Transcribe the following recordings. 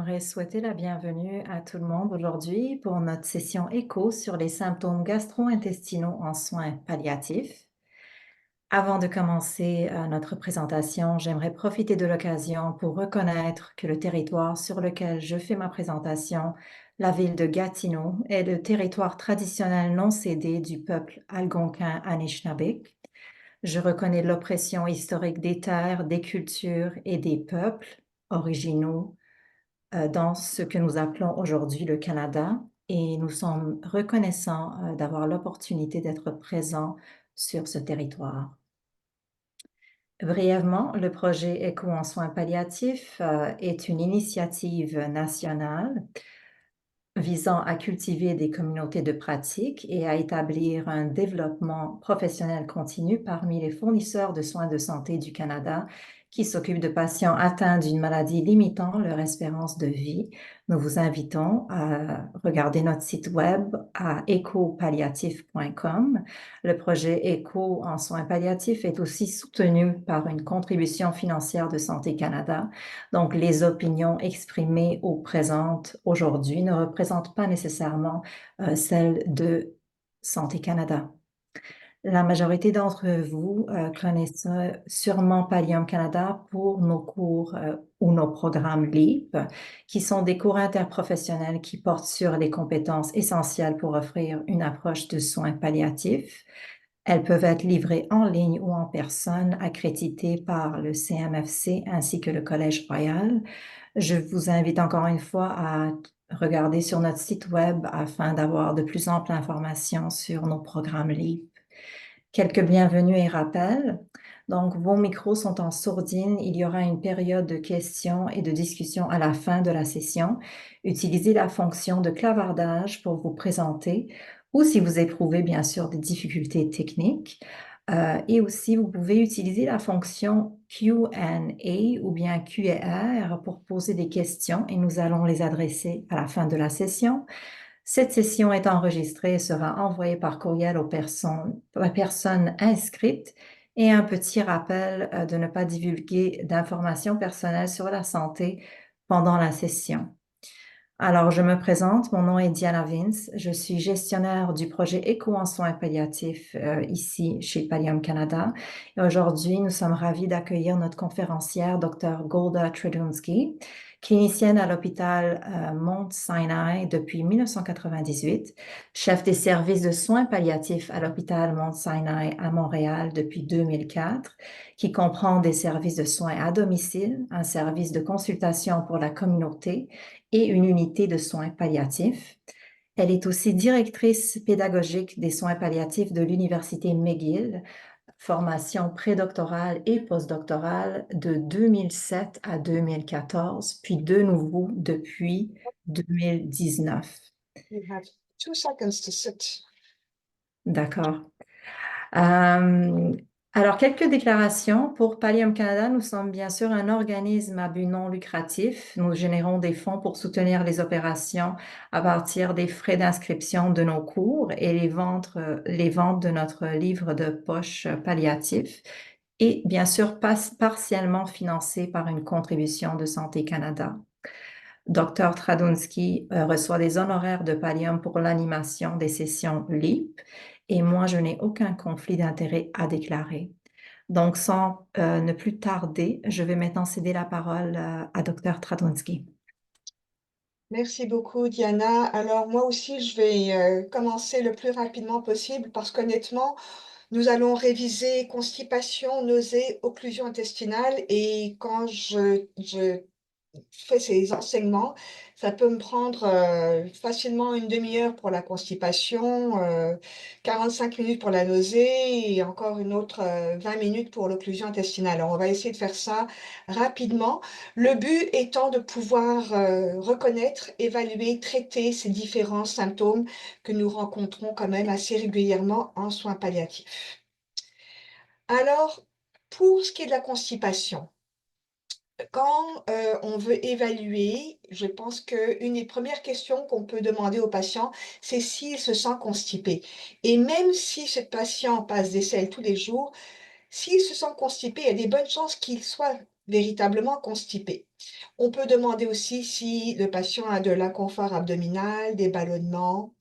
j'aimerais souhaiter la bienvenue à tout le monde aujourd'hui pour notre session écho sur les symptômes gastro-intestinaux en soins palliatifs. Avant de commencer notre présentation, j'aimerais profiter de l'occasion pour reconnaître que le territoire sur lequel je fais ma présentation, la ville de Gatineau, est le territoire traditionnel non cédé du peuple algonquin Anishinaabeg. Je reconnais l'oppression historique des terres, des cultures et des peuples originaux dans ce que nous appelons aujourd'hui le Canada et nous sommes reconnaissants d'avoir l'opportunité d'être présents sur ce territoire. Brièvement, le projet Éco en soins palliatifs est une initiative nationale visant à cultiver des communautés de pratique et à établir un développement professionnel continu parmi les fournisseurs de soins de santé du Canada qui s'occupent de patients atteints d'une maladie limitant leur espérance de vie. Nous vous invitons à regarder notre site web à ecopalliatif.com. Le projet ECO en soins palliatifs est aussi soutenu par une contribution financière de Santé Canada. Donc, les opinions exprimées ou présentes aujourd'hui ne représentent pas nécessairement celles de Santé Canada. La majorité d'entre vous connaissent sûrement Pallium Canada pour nos cours ou nos programmes LEAP, qui sont des cours interprofessionnels qui portent sur les compétences essentielles pour offrir une approche de soins palliatifs. Elles peuvent être livrées en ligne ou en personne, accrétitées par le CMFC ainsi que le Collège Royal. Je vous invite encore une fois à regarder sur notre site web afin d'avoir de plus amples informations sur nos programmes LEAP. Quelques bienvenus et rappels. Donc, vos micros sont en sourdine. Il y aura une période de questions et de discussions à la fin de la session. Utilisez la fonction de clavardage pour vous présenter ou si vous éprouvez bien sûr des difficultés techniques. Et aussi, vous pouvez utiliser la fonction Q&A ou bien Q&R pour poser des questions et nous allons les adresser à la fin de la session. Cette session est enregistrée et sera envoyée par courriel aux personnes inscrites et un petit rappel de ne pas divulguer d'informations personnelles sur la santé pendant la session. Alors, je me présente, mon nom est Diana Vince, je suis gestionnaire du projet Éco en soins palliatifs ici chez Pallium Canada. Et aujourd'hui, nous sommes ravis d'accueillir notre conférencière, Dr. Golda Tredunski, clinicienne à l'hôpital Mount Sinai depuis 1998, chef des services de soins palliatifs à l'hôpital Mount Sinai à Montréal depuis 2004, qui comprend des services de soins à domicile, un service de consultation pour la communauté, et une unité de soins palliatifs. Elle est aussi directrice pédagogique des soins palliatifs de l'Université McGill, formation prédoctorale et postdoctorale de 2007 à 2014, puis de nouveau depuis 2019. You have 2 seconds to sit. D'accord. Euh, alors, quelques déclarations. Pour Pallium Canada, nous sommes bien sûr un organisme à but non lucratif. Nous générons des fonds pour soutenir les opérations à partir des frais d'inscription de nos cours et les ventes de notre livre de poche palliatif et bien sûr partiellement financé par une contribution de Santé Canada. Dr. Tradunski reçoit des honoraires de Pallium pour l'animation des sessions LEAP et moi, je n'ai aucun conflit d'intérêt à déclarer. Donc, sans ne plus tarder, je vais maintenant céder la parole à Dr. Tradunski. Merci beaucoup, Diana. Alors, moi aussi, je vais commencer le plus rapidement possible parce qu'honnêtement, nous allons réviser constipation, nausée, occlusion intestinale et quand je fais ces enseignements, ça peut me prendre facilement une demi-heure pour la constipation, 45 minutes pour la nausée et encore une autre 20 minutes pour l'occlusion intestinale. Alors, on va essayer de faire ça rapidement. Le but étant de pouvoir reconnaître, évaluer, traiter ces différents symptômes que nous rencontrons quand même assez régulièrement en soins palliatifs. Alors, pour ce qui est de la constipation, quand on veut évaluer, je pense qu'une des premières questions qu'on peut demander au patient, c'est s'il se sent constipé. Et même si ce patient passe des selles tous les jours, s'il se sent constipé, il y a des bonnes chances qu'il soit véritablement constipé. On peut demander aussi si le patient a de l'inconfort abdominal, des ballonnements.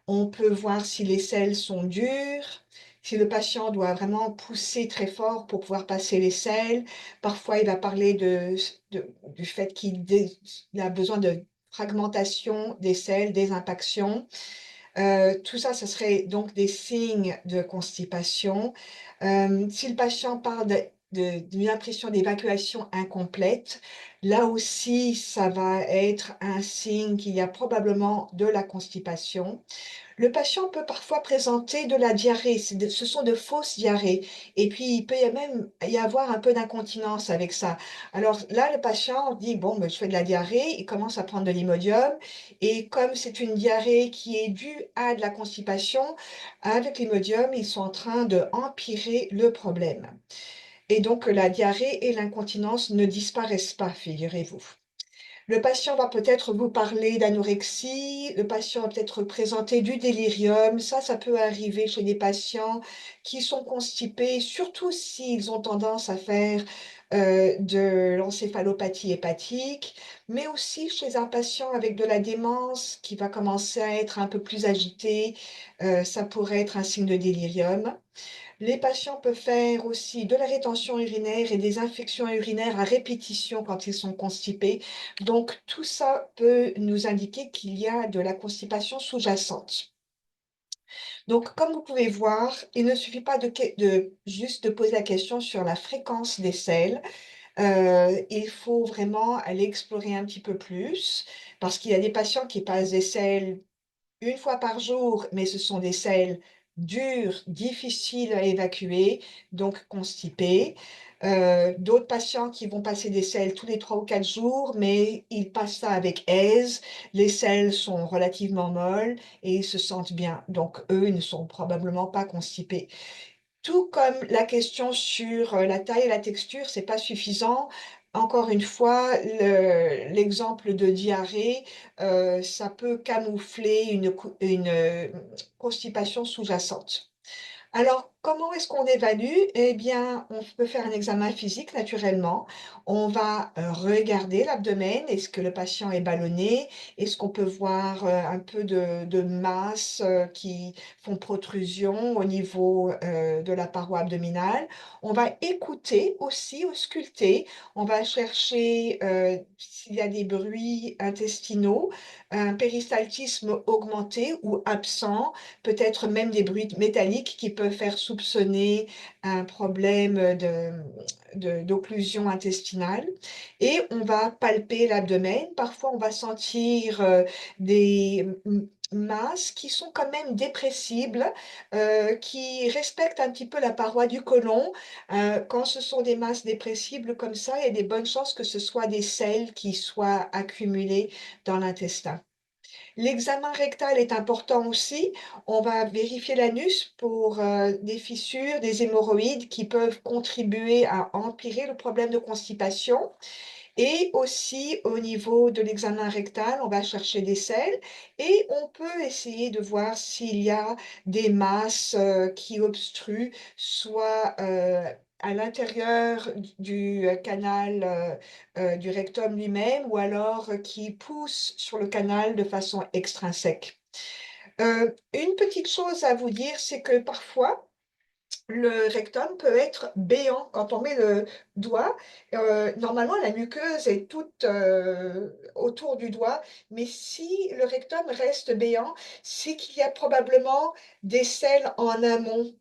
On peut voir si les selles sont dures, si le patient doit vraiment pousser très fort pour pouvoir passer les selles. Parfois, il va parler du fait il a besoin de fragmentation des selles, des impactions. Tout ça, ce serait donc des signes de constipation. Si le patient parle d'une impression d'évacuation incomplète, là aussi, ça va être un signe qu'il y a probablement de la constipation. Le patient peut parfois présenter de la diarrhée, ce sont de fausses diarrhées et puis il peut y a même y avoir un peu d'incontinence avec ça. Alors là, le patient dit: «Bon, je fais de la diarrhée», il commence à prendre de l'Imodium et comme c'est une diarrhée qui est due à de la constipation, avec l'Imodium, ils sont en train d'empirer le problème et donc la diarrhée et l'incontinence ne disparaissent pas, figurez-vous. Le patient va peut-être vous parler d'anorexie, le patient va peut-être présenter du délirium. Ça peut arriver chez des patients qui sont constipés, surtout s'ils ont tendance à faire, de l'encéphalopathie hépatique, mais aussi chez un patient avec de la démence qui va commencer à être un peu plus agité, ça pourrait être un signe de délirium. Les patients peuvent faire aussi de la rétention urinaire et des infections urinaires à répétition quand ils sont constipés. Donc tout ça peut nous indiquer qu'il y a de la constipation sous-jacente. Donc comme vous pouvez voir, il ne suffit pas de juste de poser la question sur la fréquence des selles. Il faut vraiment aller explorer un petit peu plus parce qu'il y a des patients qui passent des selles une fois par jour, mais ce sont des selles dures, difficiles à évacuer, donc constipées. D'autres patients qui vont passer des selles tous les 3 ou 4 jours, mais ils passent ça avec aise. Les selles sont relativement molles et ils se sentent bien. Donc eux, ils ne sont probablement pas constipés. Tout comme la question sur, la taille et la texture, c'est pas suffisant. Encore une fois, l'exemple de diarrhée, ça peut camoufler une constipation sous-jacente. Alors, comment est-ce qu'on évalue? Eh bien, on peut faire un examen physique naturellement. On va, regarder l'abdomen. Est-ce que le patient est ballonné? Est-ce qu'on peut voir, un peu de masse, qui font protrusion au niveau, de la paroi abdominale? On va écouter aussi, ausculter. On va chercher, s'il y a des bruits intestinaux, un péristaltisme augmenté ou absent, peut-être même des bruits métalliques qui peuvent faire soupçonner un problème d'occlusion intestinale et on va palper l'abdomen. Parfois, on va sentir, des masses qui sont quand même dépressibles, qui respectent un petit peu la paroi du côlon. Quand ce sont des masses dépressibles comme ça, il y a des bonnes chances que ce soit des sels qui soient accumulés dans l'intestin. L'examen rectal est important aussi. On va vérifier l'anus pour, des fissures, des hémorroïdes qui peuvent contribuer à empirer le problème de constipation et aussi au niveau de l'examen rectal, on va chercher des selles et on peut essayer de voir s'il y a des masses, qui obstruent soit, à l'intérieur du canal, du rectum lui-même ou alors, qui poussent sur le canal de façon extrinsèque. Une petite chose à vous dire, c'est que parfois le rectum peut être béant quand on met le doigt. Normalement, la muqueuse est toute, autour du doigt, mais si le rectum reste béant, c'est qu'il y a probablement des selles en amont,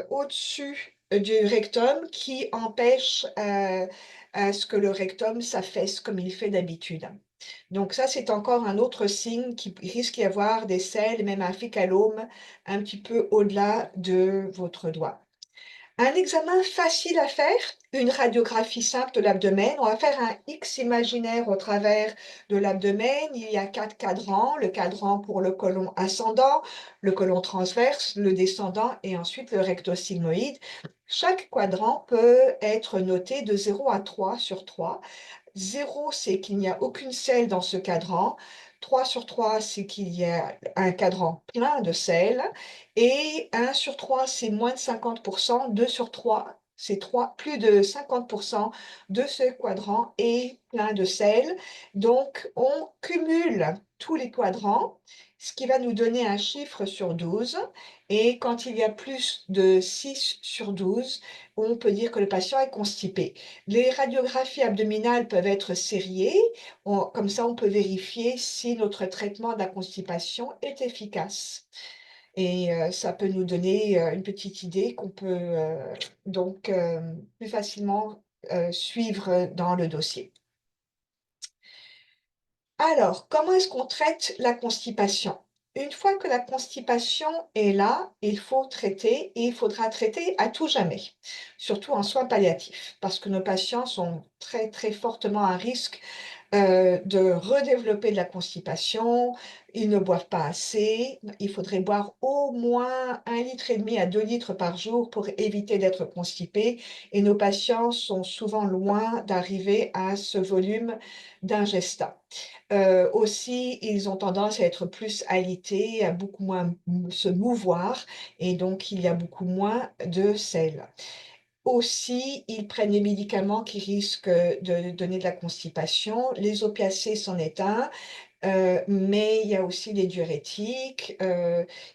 au-dessus du rectum qui empêchent, à ce que le rectum s'affaisse comme il fait d'habitude. Donc ça, c'est encore un autre signe qu'il risque d'y avoir des selles, même un fécalome un petit peu au-delà de votre doigt. Un examen facile à faire, une radiographie simple de l'abdomen. On va faire un X imaginaire au travers de l'abdomen. Il y a 4 cadrans, le cadran pour le côlon ascendant, le côlon transverse, le descendant et ensuite le rectosigmoïde. Chaque quadrant peut être noté de 0 à 3 sur 3. 0, c'est qu'il n'y a aucune selle dans ce cadran. 3 sur 3, c'est qu'il y a un cadran plein de sels. Et 1 sur 3, c'est moins de 50%. 2 sur 3, C'est plus de 50 de ce quadrant est plein de sel. Donc, on cumule tous les quadrants, ce qui va nous donner un chiffre sur 12. Et quand il y a plus de 6 sur 12, on peut dire que le patient est constipé. Les radiographies abdominales peuvent être sériées. Comme ça, on peut vérifier si notre traitement de la constipation est efficace. Et ça peut nous donner une petite idée qu'on peut donc plus facilement suivre dans le dossier. Alors, comment est-ce qu'on traite la constipation? Une fois que la constipation est là, il faut traiter et il faudra traiter à tout jamais, surtout en soins palliatifs, parce que nos patients sont très, très fortement à risque de redévelopper de la constipation. Ils ne boivent pas assez. Il faudrait boire au moins 1,5 litre à 2 litres par jour pour éviter d'être constipés. Et nos patients sont souvent loin d'arriver à ce volume d'ingestat. Aussi, ils ont tendance à être plus alités, à beaucoup moins se mouvoir, et donc il y a beaucoup moins de sel. Aussi, ils prennent des médicaments qui risquent de donner de la constipation. Les opiacés c'en est un, mais il y a aussi les diurétiques,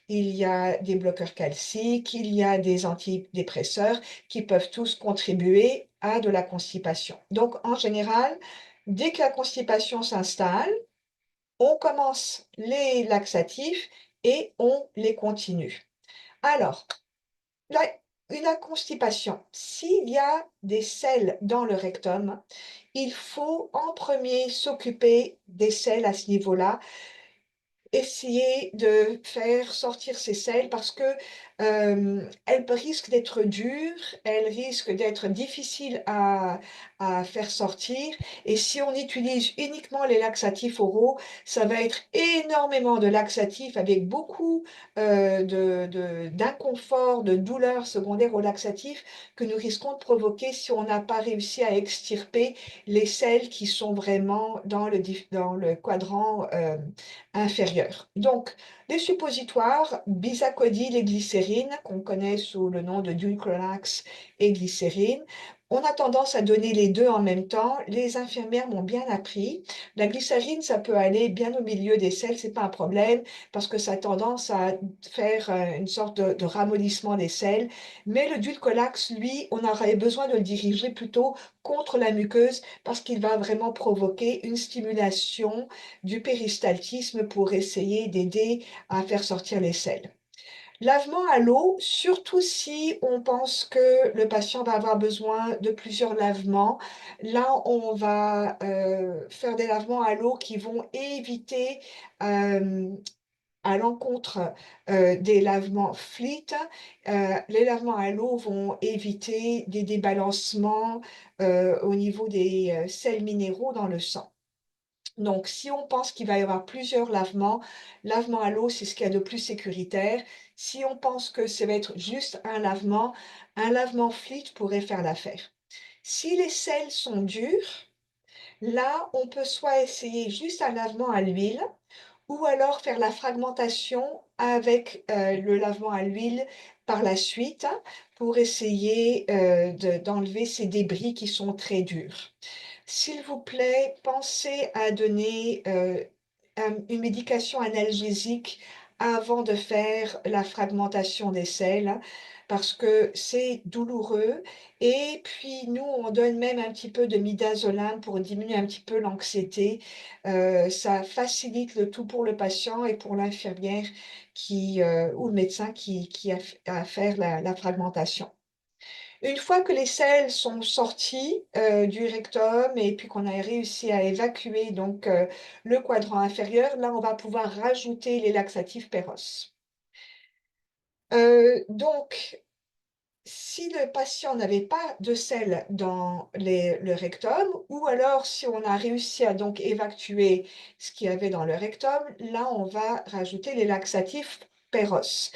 il y a des bloqueurs calciques, il y a des antidépresseurs qui peuvent tous contribuer à de la constipation. Donc en général, dès que la constipation s'installe, on commence les laxatifs et on les continue. Alors, la une constipation, s'il y a des selles dans le rectum, il faut en premier s'occuper des selles à ce niveau-là, essayer de faire sortir ces selles parce que, elles risquent d'être dures, elles risquent d'être difficiles à faire sortir et si on utilise uniquement les laxatifs oraux, ça va être énormément de laxatifs avec beaucoup, d'inconfort, de douleurs secondaires aux laxatifs que nous risquons de provoquer si on n'a pas réussi à extirper les selles qui sont vraiment dans le quadrant, inférieure. Donc, les suppositoires, bisacodyl et glycérine, qu'on connaît sous le nom de dulcolax et glycérine, on a tendance à donner les deux en même temps. Les infirmières m'ont bien appris. La glycérine, ça peut aller bien au milieu des selles, c'est pas un problème, parce que ça a tendance à faire une sorte de ramollissement des selles. Mais le dulcolax, lui, on aurait besoin de le diriger plutôt contre la muqueuse, parce qu'il va vraiment provoquer une stimulation du péristaltisme pour essayer d'aider à faire sortir les selles. Lavement à l'eau, surtout si on pense que le patient va avoir besoin de plusieurs lavements. Là, on va faire des lavements à l'eau qui vont éviter à l'encontre des lavements FLIT. Les lavements à l'eau vont éviter des débalancements au niveau des sels minéraux dans le sang. Donc, si on pense qu'il va y avoir plusieurs lavements, lavement à l'eau, c'est ce qu'il y a de plus sécuritaire. Si on pense que ça va être juste un lavement flit pourrait faire l'affaire. Si les sels sont durs, là, on peut soit essayer juste un lavement à l'huile, ou alors faire la fragmentation avec le lavement à l'huile par la suite pour essayer d'enlever ces débris qui sont très durs. S'il vous plaît, pensez à donner une médication analgésique avant de faire la fragmentation des selles parce que c'est douloureux. Et puis, nous, on donne même un petit peu de midazolam pour diminuer un petit peu l'anxiété. Ça facilite le tout pour le patient et pour l'infirmière ou le médecin qui a à faire la fragmentation. Une fois que les selles sont sorties du rectum et puis qu'on a réussi à évacuer donc le quadrant inférieur, là on va pouvoir rajouter les laxatifs Péros. Donc, si le patient n'avait pas de sel dans le rectum, ou alors si on a réussi à donc évacuer ce qu'il y avait dans le rectum, là on va rajouter les laxatifs Péros.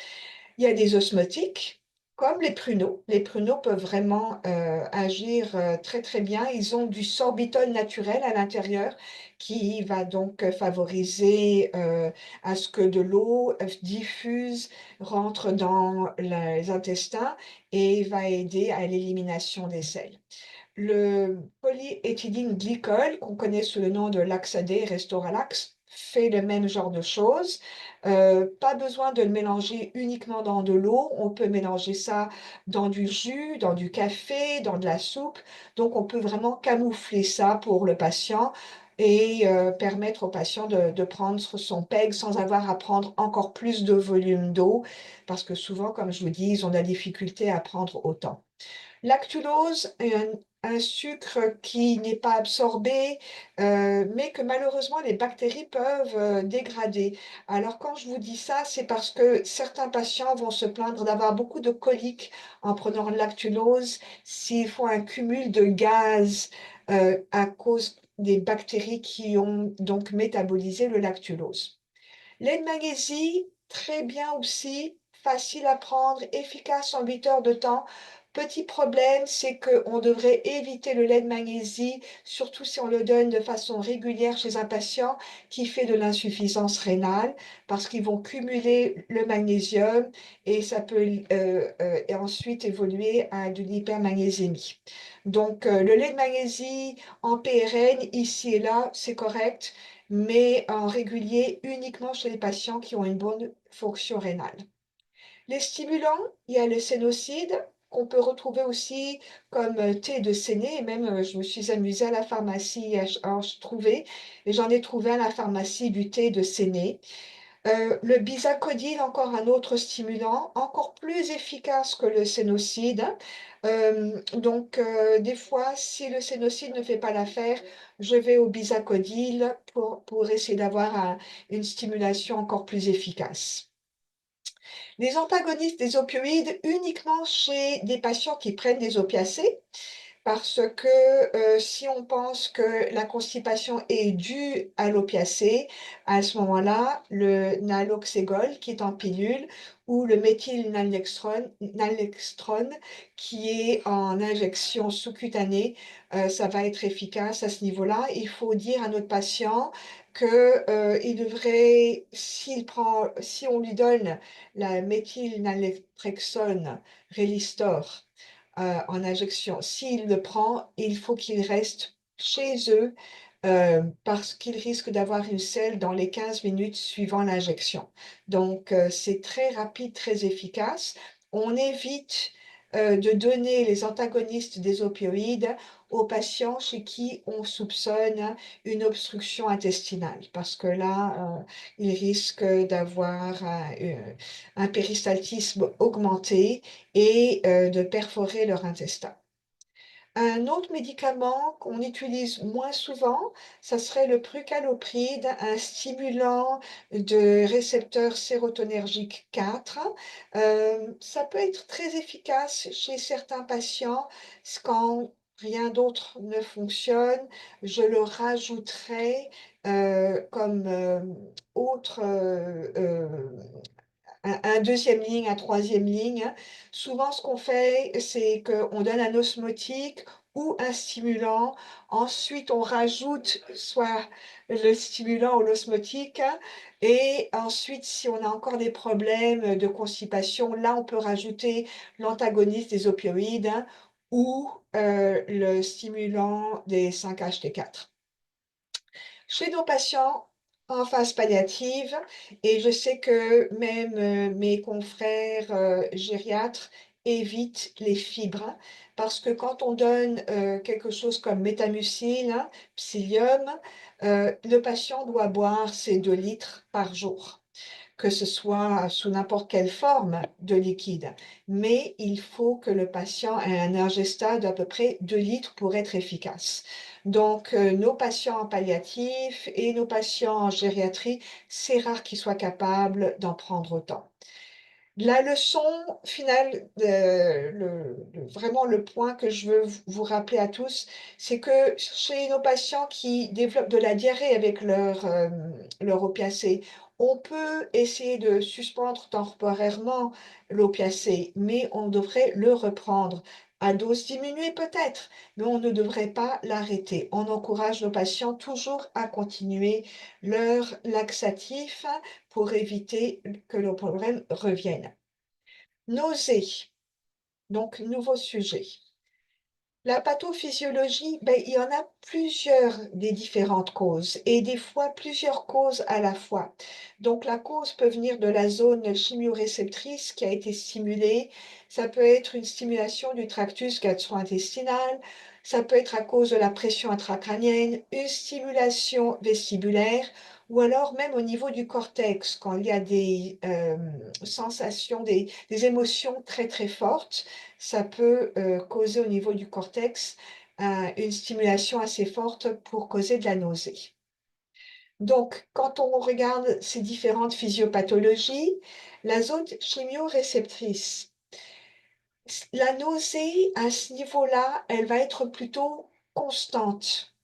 Il y a des osmotiques Comme les pruneaux peuvent vraiment agir très très bien. Ils ont du sorbitol naturel à l'intérieur qui va donc favoriser à ce que de l'eau diffuse, rentre dans les intestins et va aider à l'élimination des sels. Le polyéthylène glycol, qu'on connaît sous le nom de Laxadé, Restoralax, fait le même genre de choses. Pas besoin de le mélanger uniquement dans de l'eau, on peut mélanger ça dans du jus, dans du café, dans de la soupe. Donc on peut vraiment camoufler ça pour le patient et permettre au patient de prendre son PEG sans avoir à prendre encore plus de volume d'eau, parce que souvent, comme je vous dis, ils ont de la difficulté à prendre autant. Lactulose est un sucre qui n'est pas absorbé, mais que malheureusement les bactéries peuvent dégrader. Alors quand je vous dis ça, c'est parce que certains patients vont se plaindre d'avoir beaucoup de coliques en prenant le lactulose s'ils font un cumul de gaz à cause des bactéries qui ont donc métabolisé le lactulose. Lait de magnésie, très bien aussi, facile à prendre, efficace en 8 heures de temps. Petit problème, c'est qu'on devrait éviter le lait de magnésie, surtout si on le donne de façon régulière chez un patient qui fait de l'insuffisance rénale, parce qu'ils vont cumuler le magnésium et ça peut et ensuite évoluer à de l'hypermagnésémie. Donc, le lait de magnésie en PRN, ici et là, c'est correct, mais en régulier uniquement chez les patients qui ont une bonne fonction rénale. Les stimulants, il y a le sénocide qu'on peut retrouver aussi comme thé de séné, et même je me suis amusée à la pharmacie à en trouver, et j'en ai trouvé à la pharmacie du thé de séné. Le bisacodyl, encore un autre stimulant, encore plus efficace que le sénocide. Des fois, si le sénocide ne fait pas l'affaire, je vais au bisacodyl pour essayer d'avoir une stimulation encore plus efficace. Les antagonistes des opioïdes uniquement chez des patients qui prennent des opiacés, parce que si on pense que la constipation est due à l'opiacé, à ce moment-là, le naloxégol qui est en pilule ou le méthylnalextrone qui est en injection sous-cutanée, ça va être efficace à ce niveau-là. Il faut dire à notre patient que il devrait, si on lui donne la méthylnaltrexone Relistor en injection. S'il le prend, il faut qu'il reste chez eux parce qu'il risque d'avoir une selle dans les 15 minutes suivant l'injection. Donc, c'est très rapide, très efficace. On évite de donner les antagonistes des opioïdes aux patients chez qui on soupçonne une obstruction intestinale, parce que là, ils risquent d'avoir un péristaltisme augmenté et de perforer leur intestin. Un autre médicament qu'on utilise moins souvent, ça serait le prucalopride, un stimulant de récepteur sérotonergique 4. Ça peut être très efficace chez certains patients quand rien d'autre ne fonctionne. Je le rajouterai comme autre un deuxième ligne, un troisième ligne. Souvent, ce qu'on fait, c'est qu'on donne un osmotique ou un stimulant. Ensuite, on rajoute soit le stimulant ou l'osmotique. Et ensuite, si on a encore des problèmes de constipation, là, on peut rajouter l'antagoniste des opioïdes ou le stimulant des 5-HT4 chez nos patients en phase palliative, et je sais que même mes confrères gériatres évitent les fibres, parce que quand on donne quelque chose comme métamucil, hein, psyllium, le patient doit boire ses 2 litres par jour, que ce soit sous n'importe quelle forme de liquide. Mais il faut que le patient ait un ingestat d'à peu près 2 litres pour être efficace. Donc, nos patients en palliatif et nos patients en gériatrie, c'est rare qu'ils soient capables d'en prendre autant. La leçon finale, vraiment le point que je veux vous rappeler à tous, c'est que chez nos patients qui développent de la diarrhée avec leur opiacé, on peut essayer de suspendre temporairement l'opiacé, mais on devrait le reprendre à dose diminuée peut-être, mais on ne devrait pas l'arrêter. On encourage nos patients toujours à continuer leur laxatif pour éviter que le problème revienne. Nausées, donc nouveau sujet. La pathophysiologie, ben, il y en a plusieurs des différentes causes et des fois plusieurs causes à la fois. Donc la cause peut venir de la zone chimioréceptrice qui a été stimulée. Ça peut être une stimulation du tractus gastro-intestinal. Ça peut être à cause de la pression intracrânienne, une stimulation vestibulaire ou alors même au niveau du cortex quand il y a des sensations, des émotions très très fortes ça peut causer au niveau du cortex une stimulation assez forte pour causer de la nausée. Donc, quand on regarde ces différentes physiopathologies, la zone chimio-réceptrice, la nausée à ce niveau-là, elle va être plutôt constante.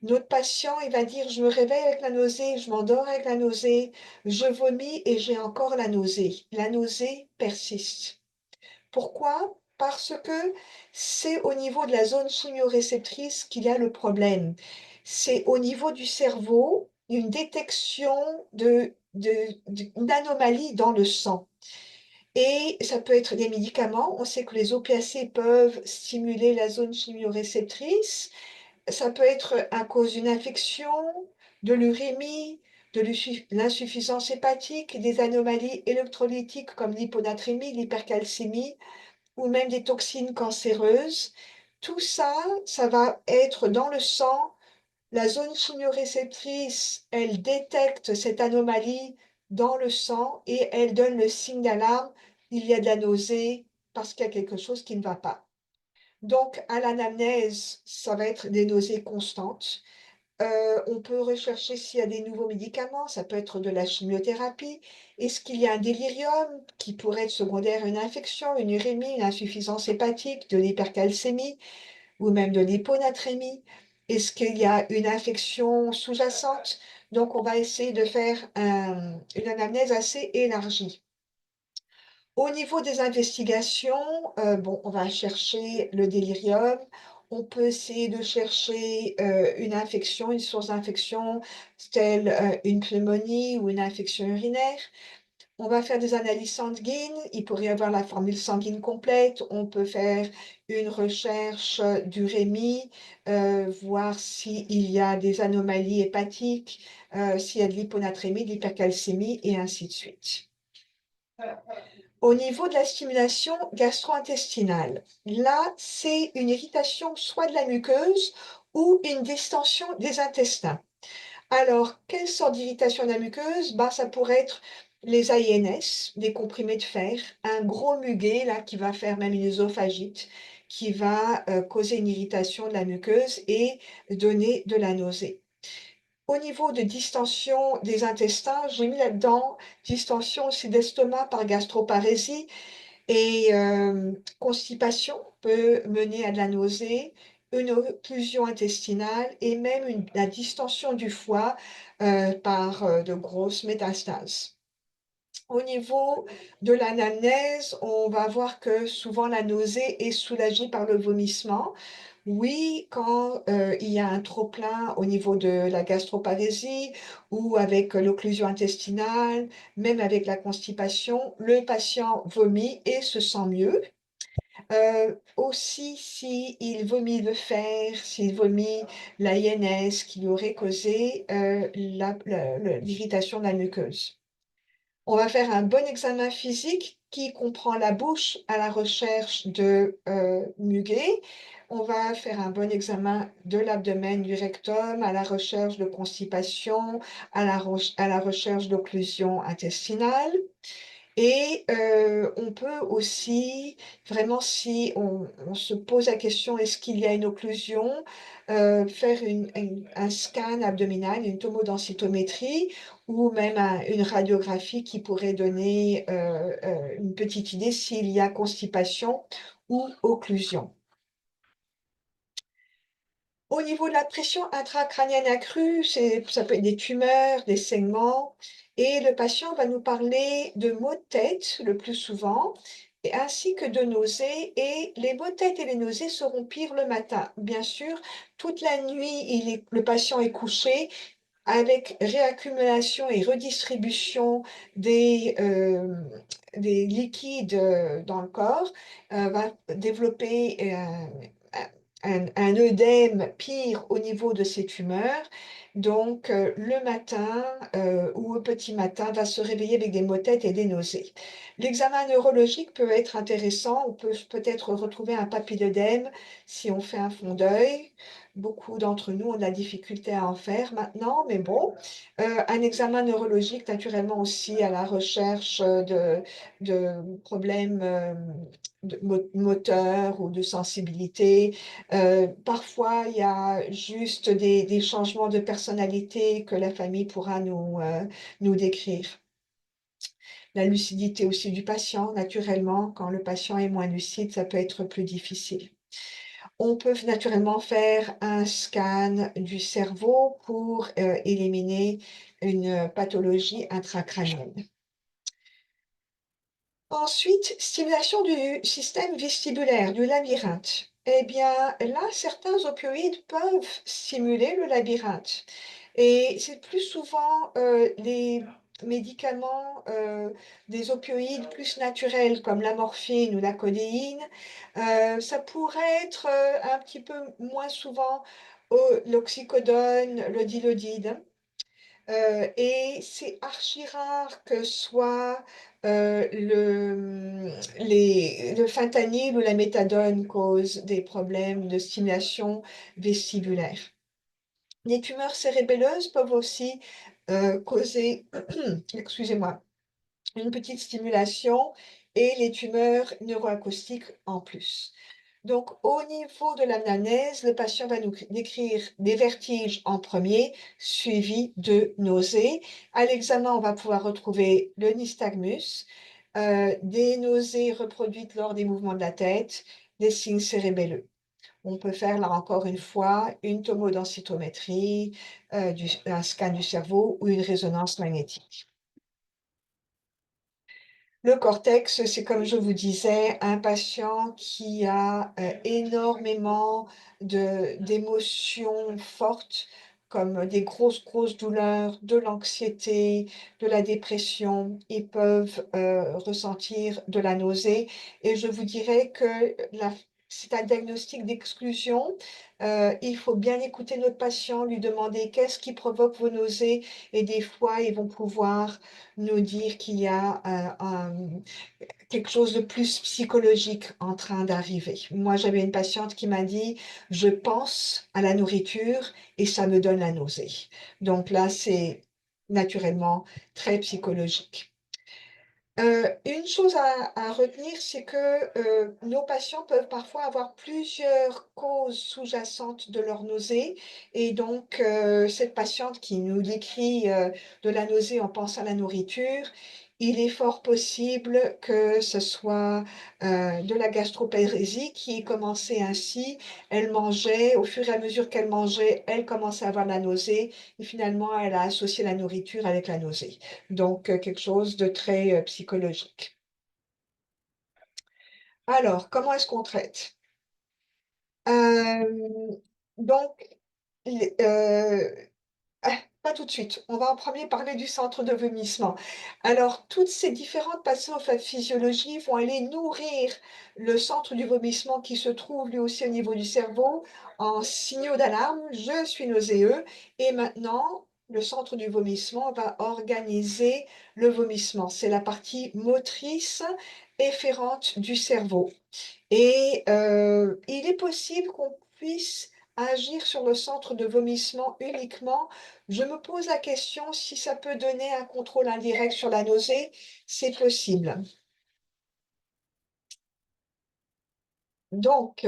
Notre patient, il va dire, je me réveille avec la nausée, je m'endors avec la nausée, je vomis et j'ai encore la nausée. La nausée persiste. Pourquoi? Parce que c'est au niveau de la zone chimioréceptrice qu'il y a le problème. C'est au niveau du cerveau, une détection d'une anomalie dans le sang. Et ça peut être des médicaments. On sait que les opiacés peuvent stimuler la zone chimioréceptrice. Ça peut être à cause d'une infection, de l'urémie, de l'insuffisance hépatique, des anomalies électrolytiques comme l'hyponatrémie, l'hypercalcémie ou même des toxines cancéreuses. Tout ça, ça va être dans le sang. La zone chimioréceptrice, elle détecte cette anomalie dans le sang et elle donne le signe d'alarme. Il y a de la nausée parce qu'il y a quelque chose qui ne va pas. Donc, à l'anamnèse, ça va être des nausées constantes. On peut rechercher s'il y a des nouveaux médicaments, ça peut être de la chimiothérapie. Est-ce qu'il y a un délirium qui pourrait être secondaire à une infection, une urémie, une insuffisance hépatique, de l'hypercalcémie ou même de l'hyponatrémie? Est-ce qu'il y a une infection sous-jacente? Donc, on va essayer de faire une anamnèse assez élargie. Au niveau des investigations, bon, on va chercher le délirium. On peut essayer de chercher une infection, une source d'infection, telle une pneumonie ou une infection urinaire. On va faire des analyses sanguines. Il pourrait y avoir la formule sanguine complète. On peut faire une recherche d'urémie, voir s'il y a des anomalies hépatiques, s'il y a de l'hyponatrémie, de l'hypercalcémie, et ainsi de suite. Au niveau de la stimulation gastro-intestinale, là, c'est une irritation soit de la muqueuse ou une distension des intestins. Alors, quelle sorte d'irritation de la muqueuse? Ben, ça pourrait être les AINS, des comprimés de fer, un gros muguet là, qui va faire même une œsophagite, qui va causer une irritation de la muqueuse et donner de la nausée. Au niveau de distension des intestins, j'ai mis là-dedans distension aussi d'estomac par gastroparésie et constipation peut mener à de la nausée, une occlusion intestinale et même la distension du foie par de grosses métastases. Au niveau de l'anamnèse, on va voir que souvent la nausée est soulagée par le vomissement. Oui, quand il y a un trop-plein au niveau de la gastroparésie ou avec l'occlusion intestinale, même avec la constipation, le patient vomit et se sent mieux. Aussi, s'il vomit le fer, s'il vomit l'INS qui lui aurait causé l'irritation de la muqueuse. On va faire un bon examen physique qui comprend la bouche à la recherche de muguet. On va faire un bon examen de l'abdomen, du rectum, à la recherche de constipation, à la recherche d'occlusion intestinale. Et on peut aussi, vraiment si on se pose la question: «Est-ce qu'il y a une occlusion?», faire un scan abdominal, une tomodensitométrie ou même une radiographie qui pourrait donner, une petite idée s'il y a constipation ou occlusion. Au niveau de la pression intracrânienne accrue, ça peut être des tumeurs, des saignements, et le patient va nous parler de maux de tête le plus souvent, et ainsi que de nausées, et les maux de tête et les nausées seront pires le matin. Bien sûr, toute la nuit, le patient est couché, avec réaccumulation et redistribution des liquides, dans le corps, va développer, un œdème pire au niveau de ces tumeurs. Donc, le matin, ou au petit matin, va se réveiller avec des maux de tête et des nausées. L'examen neurologique peut être intéressant. On peut peut-être retrouver un papilledème si on fait un fond d'œil. Beaucoup d'entre nous ont de la difficulté à en faire maintenant, mais bon. Un examen neurologique, naturellement aussi à la recherche, de problèmes, moteurs ou de sensibilité. Parfois, il y a juste des changements de personnalité que la famille pourra nous décrire. La lucidité aussi du patient, naturellement, quand le patient est moins lucide, ça peut être plus difficile. On peut naturellement faire un scan du cerveau pour, éliminer une pathologie intracrânienne. Ensuite, stimulation du système vestibulaire, du labyrinthe. Eh bien, là, certains opioïdes peuvent stimuler le labyrinthe, et c'est plus souvent, les médicaments, des opioïdes plus naturels comme la morphine ou la codéine. Ça pourrait être, un petit peu moins souvent, l'oxycodone, le dilodide. Et c'est archi rare que soit, le fentanyl ou la méthadone cause des problèmes de stimulation vestibulaire. Les tumeurs cérébelleuses peuvent aussi, causer excusez-moi, une petite stimulation, et les tumeurs neuroacoustiques en plus. Donc, au niveau de l'anamnèse, le patient va nous décrire des vertiges en premier, suivis de nausées. À l'examen, on va pouvoir retrouver le nystagmus, des nausées reproduites lors des mouvements de la tête, des signes cérébelleux. On peut faire, là encore une fois, une tomodensitométrie, un scan du cerveau ou une résonance magnétique. Le cortex, c'est comme je vous disais, un patient qui a, énormément d'émotions fortes, comme des grosses, grosses douleurs, de l'anxiété, de la dépression. Ils peuvent, ressentir de la nausée, et je vous dirais que c'est un diagnostic d'exclusion. Il faut bien écouter notre patient, lui demander: «Qu'est-ce qui provoque vos nausées?», et des fois, ils vont pouvoir nous dire qu'il y a, quelque chose de plus psychologique en train d'arriver. Moi, j'avais une patiente qui m'a dit: «Je pense à la nourriture et ça me donne la nausée». Donc là, c'est naturellement très psychologique. Une chose à retenir, c'est que, nos patients peuvent parfois avoir plusieurs causes sous-jacentes de leur nausée, et donc cette patiente qui nous décrit, de la nausée en pensant à la nourriture, il est fort possible que ce soit, de la gastroparésie qui ait commencé ainsi. Elle mangeait, au fur et à mesure qu'elle mangeait, elle commençait à avoir la nausée, et finalement elle a associé la nourriture avec la nausée. Donc, quelque chose de très, psychologique. Alors, comment est-ce qu'on traite? Hem, donc, les pas tout de suite. On va en premier parler du centre de vomissement. Alors, toutes ces différentes pathophysiologies vont aller nourrir le centre du vomissement qui se trouve lui aussi au niveau du cerveau en signaux d'alarme: «Je suis nauséeux», et maintenant le centre du vomissement va organiser le vomissement. C'est la partie motrice efférente du cerveau. Et il est possible qu'on puisse agir sur le centre de vomissement uniquement, je me pose la question si ça peut donner un contrôle indirect sur la nausée. C'est possible. Donc,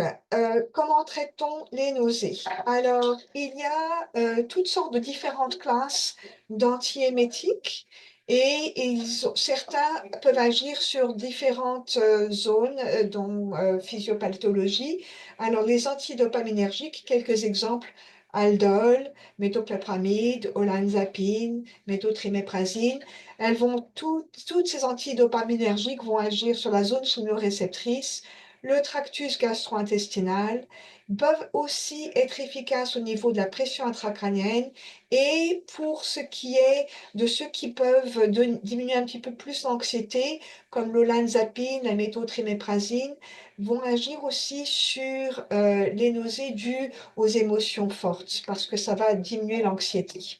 comment traite-t-on les nausées? Alors, il y a toutes sortes de différentes classes d'antiémétiques et certains peuvent agir sur différentes zones, dont physiopathologie. Alors, les antidopaminergiques, quelques exemples, Aldol, méthoclopramide, olanzapine, méthotriméprazine. Toutes ces antidopaminergiques vont agir sur la zone chimioréceptrice, le tractus gastro-intestinal, peuvent aussi être efficaces au niveau de la pression intracrânienne et pour ce qui est de ceux qui peuvent diminuer un petit peu plus l'anxiété, comme l'olanzapine, la méthotriméprazine, vont agir aussi sur les nausées dues aux émotions fortes parce que ça va diminuer l'anxiété.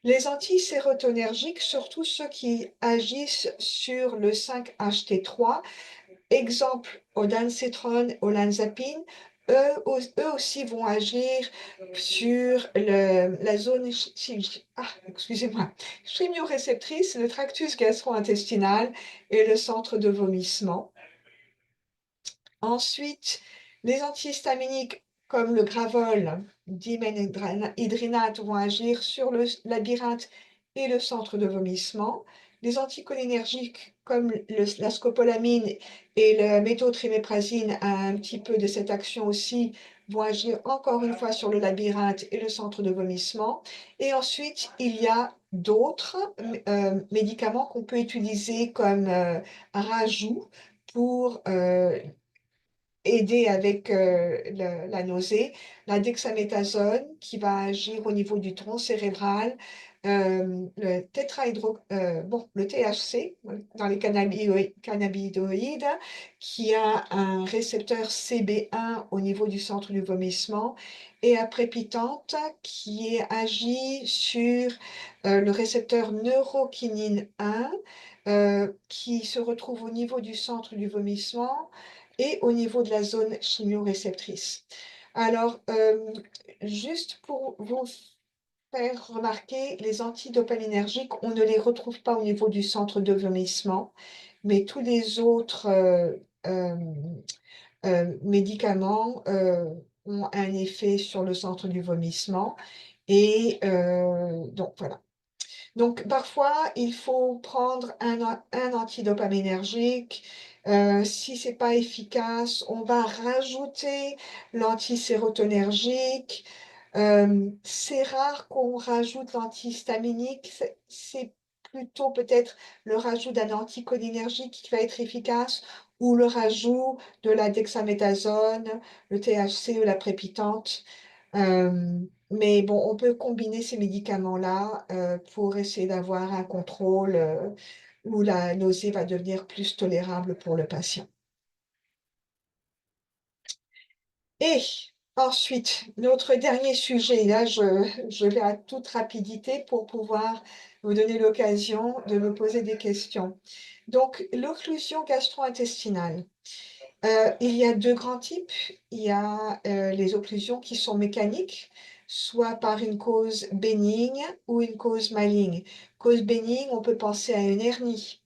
Les antisérotonergiques, surtout ceux qui agissent sur le 5-HT3, exemple, olanzapine, olanzapine, eux aussi vont agir sur la zone excusez-moi, chimioréceptrice, le tractus gastro-intestinal et le centre de vomissement. Ensuite, les antihistaminiques comme le Gravol, diménhydrinate vont agir sur le labyrinthe et le centre de vomissement. Les anticholinergiques comme la scopolamine et le méthotriméprazine, un petit peu de cette action aussi, vont agir encore une fois sur le labyrinthe et le centre de vomissement. Et ensuite, il y a d'autres médicaments qu'on peut utiliser comme rajout pour aider avec la nausée, la dexaméthasone qui va agir au niveau du tronc cérébral, le THC dans les cannabinoïdes qui a un récepteur CB1 au niveau du centre du vomissement et aprépitante qui agit sur le récepteur neurokinine 1 qui se retrouve au niveau du centre du vomissement et au niveau de la zone chimioréceptrice. Alors, juste pour vous faire remarquer, les antidopaminergiques, on ne les retrouve pas au niveau du centre de vomissement, mais tous les autres euh, médicaments ont un effet sur le centre du vomissement. Et donc, voilà. Donc, parfois, il faut prendre un antidopaminergique. Si ce n'est pas efficace, on va rajouter l'antisérotonergique. C'est rare qu'on rajoute l'antihistaminique. C'est plutôt peut-être le rajout d'un anticholinergique qui va être efficace ou le rajout de la dexaméthasone, le THC ou la prépitante. Mais bon, on peut combiner ces médicaments-là pour essayer d'avoir un contrôle où la nausée va devenir plus tolérable pour le patient. Et ensuite, notre dernier sujet, là je vais à toute rapidité pour pouvoir vous donner l'occasion de me poser des questions. Donc, l'occlusion gastro-intestinale. Il y a deux grands types. Il y a les occlusions qui sont mécaniques, soit par une cause bénigne ou une cause maligne. Cause bénigne, on peut penser à une hernie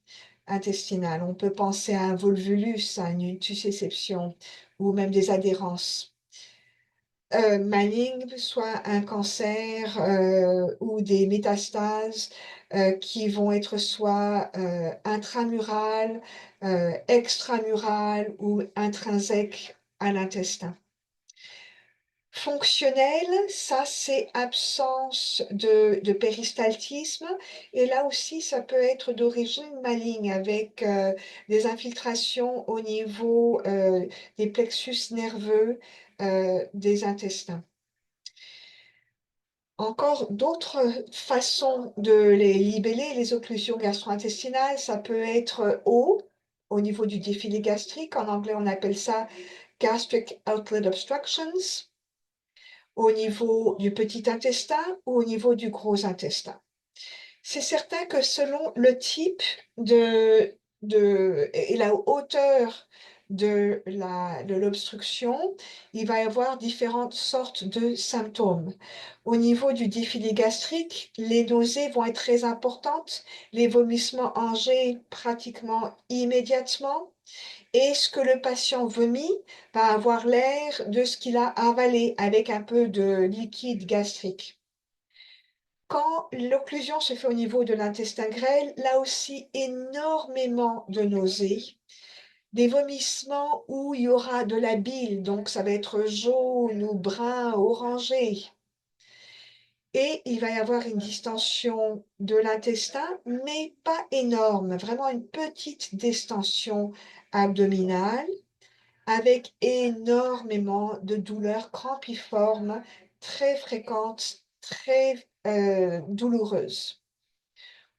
intestinale, on peut penser à un volvulus, à une intussusception ou même des adhérences. Maligne, soit un cancer ou des métastases qui vont être soit intramurales, extramurales ou intrinsèques à l'intestin. Fonctionnel, ça c'est absence de péristaltisme et là aussi ça peut être d'origine maligne avec des infiltrations au niveau des plexus nerveux des intestins. Encore d'autres façons de les libeller, les occlusions gastro-intestinales, ça peut être au niveau du défilé gastrique, en anglais on appelle ça gastric outlet obstructions, au niveau du petit intestin ou au niveau du gros intestin. C'est certain que selon le type et la hauteur de l'obstruction, il va y avoir différentes sortes de symptômes. Au niveau du défilé gastrique, les nausées vont être très importantes, les vomissements en jet pratiquement immédiatement, et ce que le patient vomit va avoir l'air de ce qu'il a avalé avec un peu de liquide gastrique. Quand l'occlusion se fait au niveau de l'intestin grêle, là aussi énormément de nausées, des vomissements où il y aura de la bile, donc ça va être jaune ou brun, orangé. Et il va y avoir une distension de l'intestin, mais pas énorme, vraiment une petite distension abdominale avec énormément de douleurs crampiformes très fréquentes, très douloureuses.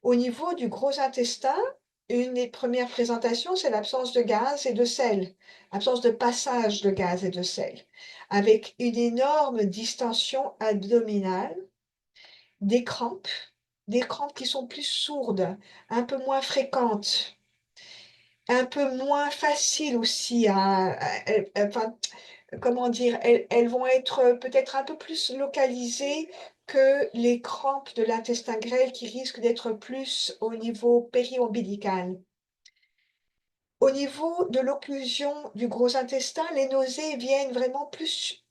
Au niveau du gros intestin, une des premières présentations, c'est l'absence de gaz et de sel, absence de passage de gaz et de sel, avec une énorme distension abdominale, des crampes qui sont plus sourdes, un peu moins fréquentes, un peu moins faciles aussi enfin, comment dire, elles vont être peut-être un peu plus localisées que les crampes de l'intestin grêle qui risquent d'être plus au niveau périombilical. Au niveau de l'occlusion du gros intestin, les nausées viennent vraiment plus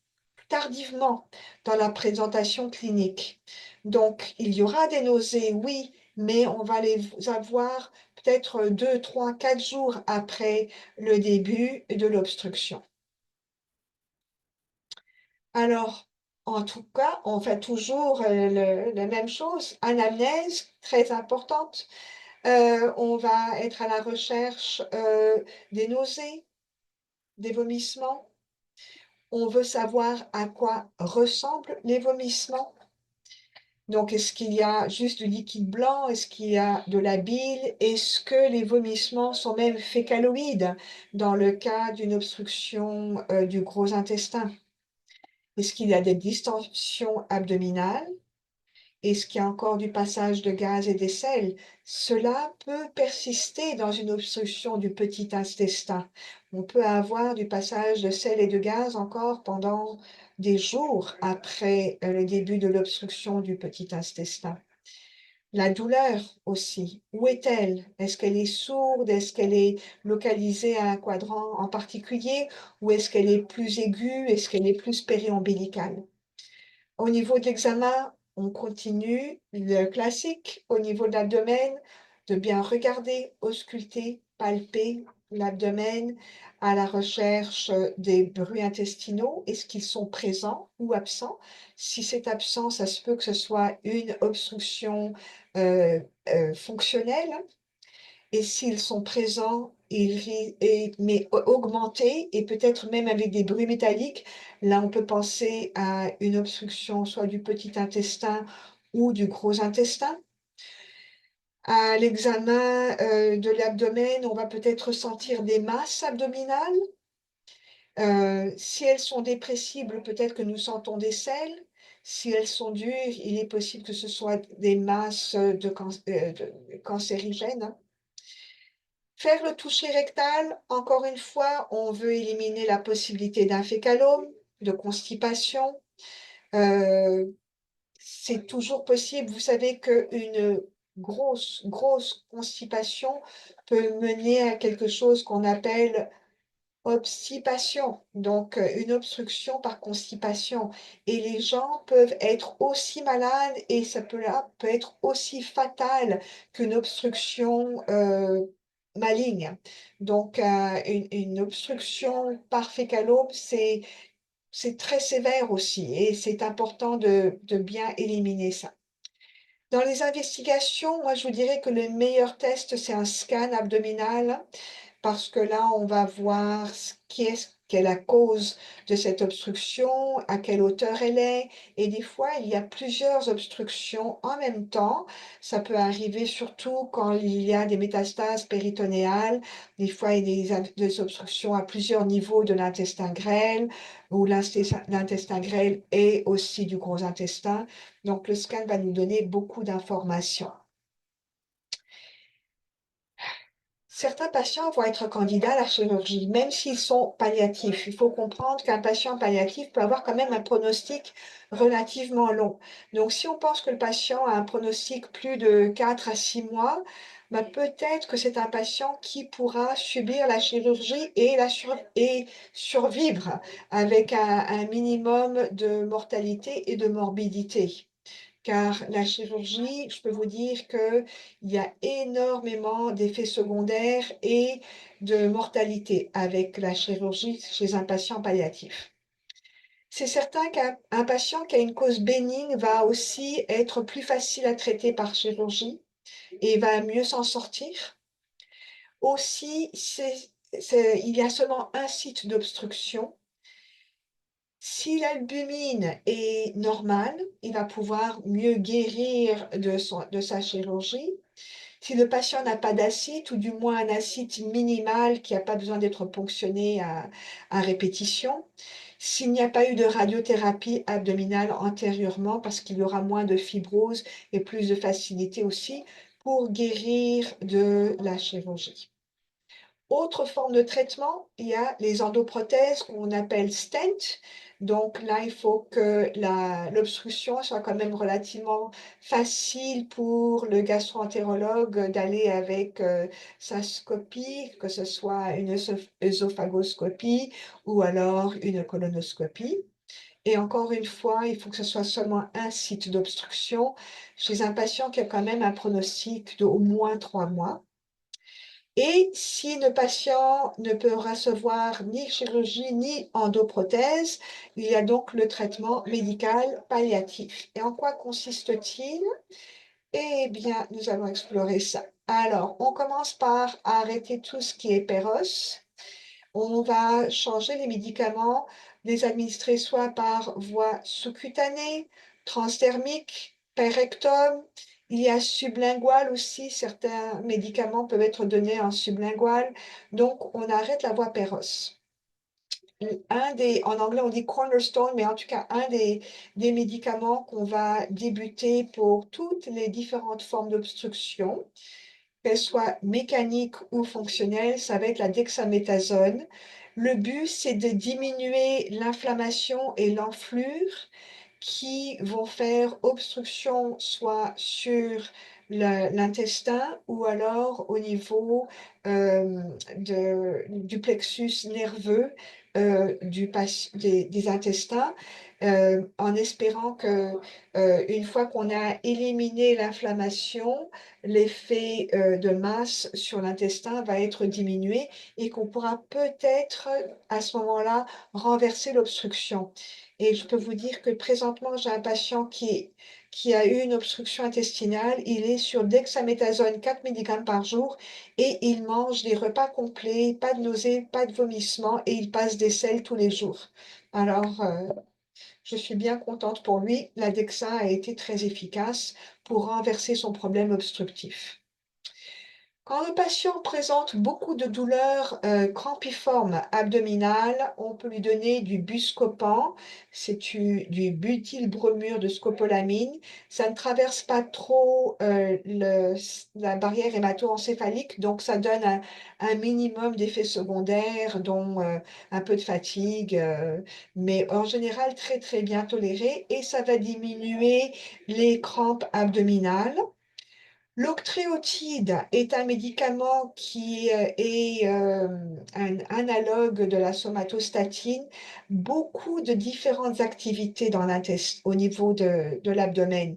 tardivement dans la présentation clinique. Donc, il y aura des nausées, oui, mais on va les avoir peut-être 2, 3, 4 jours après le début de l'obstruction. Alors, en tout cas, on fait toujours la même chose, anamnèse, très importante. On va être à la recherche des nausées, des vomissements. On veut savoir à quoi ressemblent les vomissements. Donc, est-ce qu'il y a juste du liquide blanc? Est-ce qu'il y a de la bile? Est-ce que les vomissements sont même fécaloïdes dans le cas d'une obstruction du gros intestin? Est-ce qu'il y a des distensions abdominales? Est-ce qu'il y a encore du passage de gaz et des sels? Cela peut persister dans une obstruction du petit intestin. On peut avoir du passage de sel et de gaz encore pendant des jours après le début de l'obstruction du petit intestin. La douleur aussi, où est-elle? Est-ce qu'elle est sourde? Est-ce qu'elle est localisée à un quadrant en particulier? Ou est-ce qu'elle est plus aiguë? Est-ce qu'elle est plus périombilicale? Au niveau de l'examen, on continue le classique. Au niveau de l'abdomen, de bien regarder, ausculter, palper l'abdomen à la recherche des bruits intestinaux. Est-ce qu'ils sont présents ou absents? Si c'est absent, ça se peut que ce soit une obstruction fonctionnelle. Et s'ils sont présents, mais augmentés et peut-être même avec des bruits métalliques, là on peut penser à une obstruction soit du petit intestin ou du gros intestin. À l'examen de l'abdomen, on va peut-être sentir des masses abdominales. Si elles sont dépressibles, peut-être que nous sentons des selles. Si elles sont dures, il est possible que ce soit des masses de cancérigènes. Faire le toucher rectal, encore une fois, on veut éliminer la possibilité d'un fécalome, de constipation. C'est toujours possible. Vous savez qu'une grosse constipation peut mener à quelque chose qu'on appelle obstipation, donc une obstruction par constipation. Et les gens peuvent être aussi malades et ça peut être aussi fatal qu'une obstruction maligne. Donc, une obstruction par fécalome, c'est très sévère aussi et c'est important de bien éliminer ça. Dans les investigations, moi, je vous dirais que le meilleur test, c'est un scan abdominal parce que là, on va voir quelle est la cause de cette obstruction, à quelle hauteur elle est. Et des fois, il y a plusieurs obstructions en même temps. Ça peut arriver surtout quand il y a des métastases péritonéales. Des fois, il y a des obstructions à plusieurs niveaux de l'intestin grêle, ou l'intestin grêle et aussi du gros intestin. Donc, le scan va nous donner beaucoup d'informations. Certains patients vont être candidats à la chirurgie, même s'ils sont palliatifs. Il faut comprendre qu'un patient palliatif peut avoir quand même un pronostic relativement long. Donc, si on pense que le patient a un pronostic plus de 4 à 6 mois, bah, peut-être que c'est un patient qui pourra subir la chirurgie et survivre avec un minimum de mortalité et de morbidité. Car la chirurgie, je peux vous dire qu'il y a énormément d'effets secondaires et de mortalité avec la chirurgie chez un patient palliatif. C'est certain qu'un patient qui a une cause bénigne va aussi être plus facile à traiter par chirurgie et va mieux s'en sortir. Aussi, il y a seulement un site d'obstruction. Si l'albumine est normale, il va pouvoir mieux guérir de sa chirurgie. Si le patient n'a pas d'acide, ou du moins un acide minimal qui n'a pas besoin d'être ponctionné à répétition, s'il n'y a pas eu de radiothérapie abdominale antérieurement, parce qu'il y aura moins de fibrose et plus de facilité aussi pour guérir de la chirurgie. Autre forme de traitement, il y a les endoprothèses qu'on appelle stent. Donc là, il faut que l'obstruction soit quand même relativement facile pour le gastro-entérologue d'aller avec sa scopie, que ce soit une œsophagoscopie ou alors une colonoscopie. Et encore une fois, il faut que ce soit seulement un site d'obstruction chez un patient qui a quand même un pronostic d'au moins 3 mois. Et si le patient ne peut recevoir ni chirurgie ni endoprothèse, il y a donc le traitement médical palliatif. Et en quoi consiste-t-il? Eh bien, nous allons explorer ça. Alors, on commence par arrêter tout ce qui est péros. On va changer les médicaments, les administrer soit par voie sous-cutanée, transdermique, per rectum. Il y a sublingual aussi, certains médicaments peuvent être donnés en sublingual. Donc, on arrête la voie péros. En anglais, on dit cornerstone, mais en tout cas, des médicaments qu'on va débuter pour toutes les différentes formes d'obstruction, qu'elle soit mécanique ou fonctionnelle, ça va être la dexaméthasone. Le but, c'est de diminuer l'inflammation et l'enflure qui vont faire obstruction soit sur l'intestin ou alors au niveau du plexus nerveux des intestins, en espérant que une fois qu'on a éliminé l'inflammation, l'effet de masse sur l'intestin va être diminué et qu'on pourra peut-être à ce moment-là renverser l'obstruction. Et je peux vous dire que présentement, j'ai un patient qui a eu une obstruction intestinale. Il est sur dexaméthasone 4 mg par jour et il mange des repas complets, pas de nausées, pas de vomissements et il passe des selles tous les jours. Alors, je suis bien contente pour lui. La Dexa a été très efficace pour renverser son problème obstructif. Quand le patient présente beaucoup de douleurs crampiformes abdominales, on peut lui donner du Buscopan, c'est du butylbromure de scopolamine. Ça ne traverse pas trop la barrière hémato-encéphalique, donc ça donne un minimum d'effets secondaires, dont un peu de fatigue, mais en général très très bien toléré, et ça va diminuer les crampes abdominales. L'octréotide est un médicament qui est un analogue de la somatostatine, beaucoup de différentes activités dans au niveau de l'abdomen.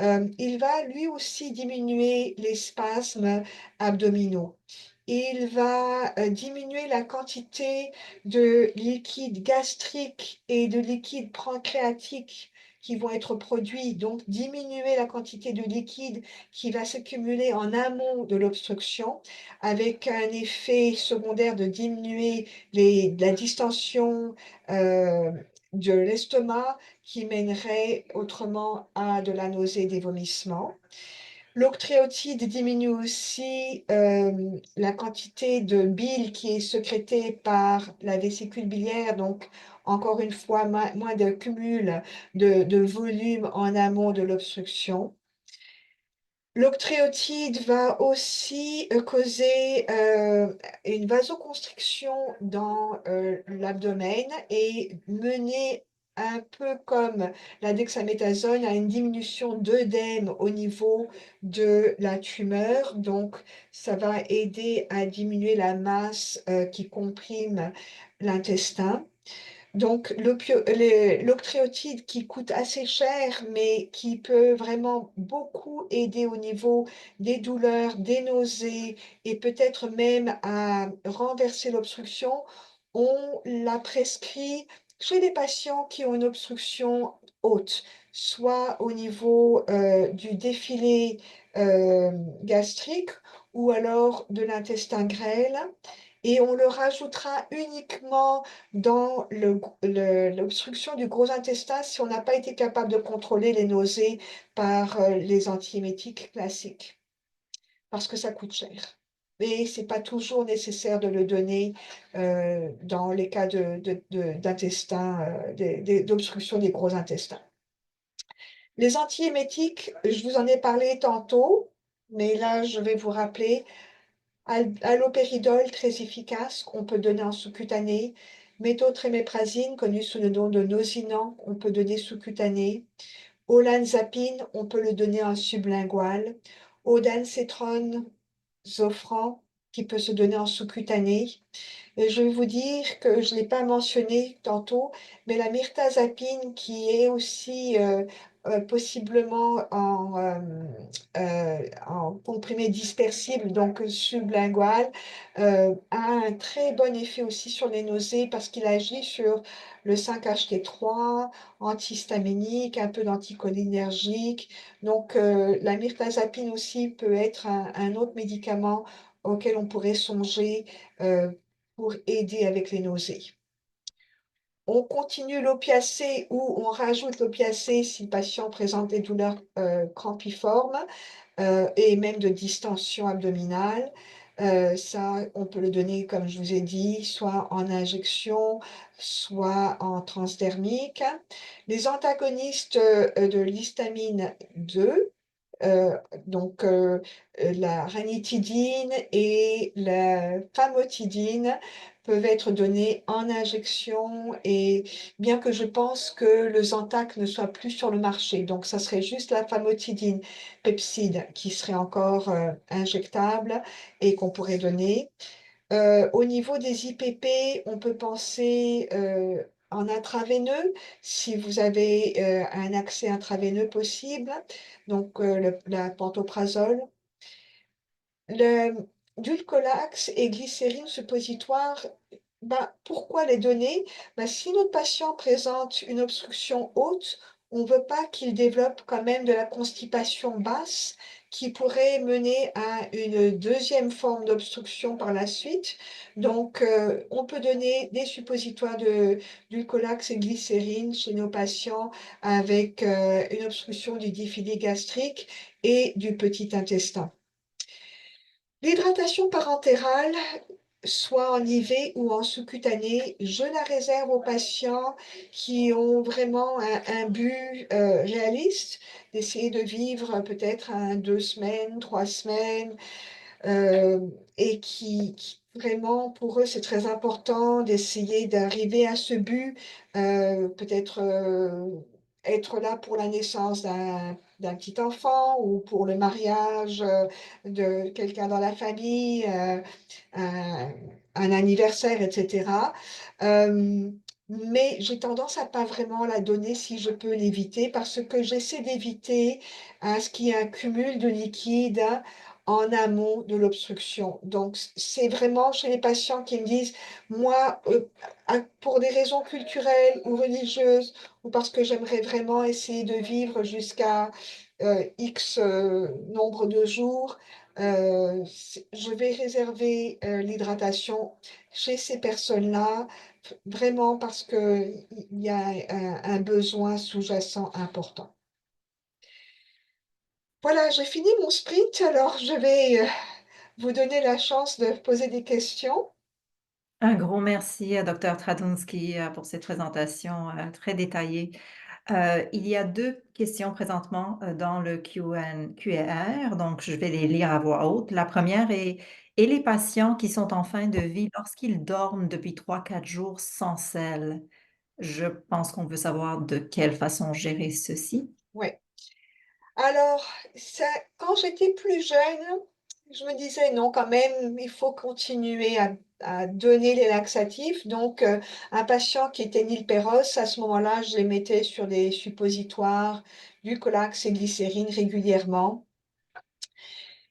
Il va lui aussi diminuer les spasmes abdominaux. Il va diminuer la quantité de liquide gastrique et de liquide pancréatique qui vont être produits, donc diminuer la quantité de liquide qui va s'accumuler en amont de l'obstruction, avec un effet secondaire de diminuer la distension de l'estomac qui mènerait autrement à de la nausée et des vomissements. L'octréotide diminue aussi la quantité de bile qui est sécrétée par la vésicule biliaire, donc encore une fois, moins de cumul de volume en amont de l'obstruction. L'octréotide va aussi, causer, une vasoconstriction dans, l'abdomen et mener un peu comme la dexaméthasone à une diminution d'œdème au niveau de la tumeur. Donc ça va aider à diminuer la masse, qui comprime l'intestin. Donc, l'octréotide qui coûte assez cher, mais qui peut vraiment beaucoup aider au niveau des douleurs, des nausées et peut-être même à renverser l'obstruction, on l'a prescrit chez les patients qui ont une obstruction haute, soit au niveau du défilé gastrique ou alors de l'intestin grêle. Et on le rajoutera uniquement dans l'obstruction du gros intestin si on n'a pas été capable de contrôler les nausées par les antiémétiques classiques, parce que ça coûte cher. Mais c'est pas toujours nécessaire de le donner dans les cas d'intestin, d'obstruction des gros intestins. Les antiémétiques, je vous en ai parlé tantôt, mais là, je vais vous rappeler Allopéridol, très efficace, qu'on peut donner en sous-cutané. Méthotréméprazine, connu sous le nom de Nosinant, on peut donner sous-cutané. Olanzapine, on peut le donner en sublingual. Ondansetron, Zofran, qui peut se donner en sous-cutané. Et je vais vous dire que je ne l'ai pas mentionné tantôt, mais la mirtazapine qui est aussi possiblement en comprimé dispersible, donc sublingual, a un très bon effet aussi sur les nausées parce qu'il agit sur le 5-HT3, antihistaminique, un peu d'anticholinergique. Donc la mirtazapine aussi peut être un autre médicament auquel on pourrait songer euh, pour aider avec les nausées. On continue l'opiacé ou on rajoute l'opiacé si le patient présente des douleurs crampiformes et même de distension abdominale. Ça, on peut le donner, comme je vous ai dit, soit en injection, soit en transdermique. Les antagonistes de l'histamine 2, euh, donc la ranitidine et la famotidine peuvent être donnés en injection et bien que je pense que le Zantac ne soit plus sur le marché, donc ça serait juste la famotidine pepside qui serait encore injectable et qu'on pourrait donner. Au niveau des IPP, on peut penser en intraveineux, si vous avez un accès intraveineux possible, donc la pantoprazole. Le Dulcolax et glycérine suppositoire, bah, pourquoi les donner? Bah, si notre patient présente une obstruction haute, on ne veut pas qu'il développe quand même de la constipation basse qui pourrait mener à une deuxième forme d'obstruction par la suite. Donc, on peut donner des suppositoires de Dulcolax et glycérine chez nos patients avec une obstruction du diffilé gastrique et du petit intestin. L'hydratation parentérale, soit en IV ou en sous-cutané, je la réserve aux patients qui ont vraiment un but réaliste, d'essayer de vivre peut-être 2 semaines, 3 semaines, euh, et vraiment, pour eux, c'est très important d'essayer d'arriver à ce but, peut-être être là pour la naissance d'un petit enfant ou pour le mariage de quelqu'un dans la famille, un, un anniversaire, etc. Euh, mais j'ai tendance à pas vraiment la donner si je peux l'éviter parce que j'essaie d'éviter ce qu'il y ait un cumul de liquide en amont de l'obstruction. Donc, c'est vraiment chez les patients qui me disent, moi, pour des raisons culturelles ou religieuses, ou parce que j'aimerais vraiment essayer de vivre jusqu'à X nombre de jours, je vais réserver l'hydratation chez ces personnes-là, vraiment parce qu'il y a un besoin sous-jacent important. Voilà, j'ai fini mon sprint, alors je vais vous donner la chance de poser des questions. Un gros merci à Dr. Tradunski pour cette présentation très détaillée. Il y a 2 questions présentement, dans le Q&R, donc je vais les lire à voix haute. La première est: «Et les patients qui sont en fin de vie lorsqu'ils dorment depuis 3 4 jours sans selle?» Je pense qu'on veut savoir de quelle façon gérer ceci. Ouais. Alors, ça quand j'étais plus jeune, je me disais: «Non, quand même, il faut continuer à donner les laxatifs». Donc, un patient qui était Nilpéros, à ce moment-là, je les mettais sur des suppositoires, Dulcolax et glycérine régulièrement.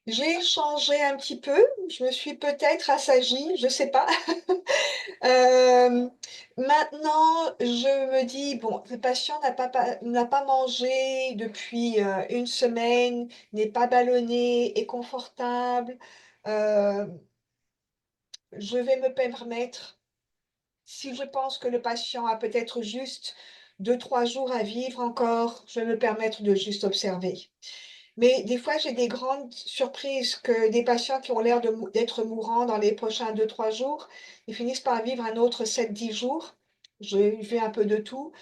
J'ai changé un petit peu, je me suis peut-être assagie, je sais pas. Hem, Maintenant, je me dis: «Bon, le patient n'a pas mangé depuis, 1 semaine, n'est pas ballonné, est confortable, heu, je vais me permettre, si je pense que le patient a peut-être juste 2 3 jours à vivre encore, je vais me permettre de juste observer». Mais des fois, j'ai des grandes surprises que des patients qui ont l'air d'être mourants dans les prochains 2 3 jours, ils finissent par vivre un autre 7 10 jours. J'ai vu un peu de tout.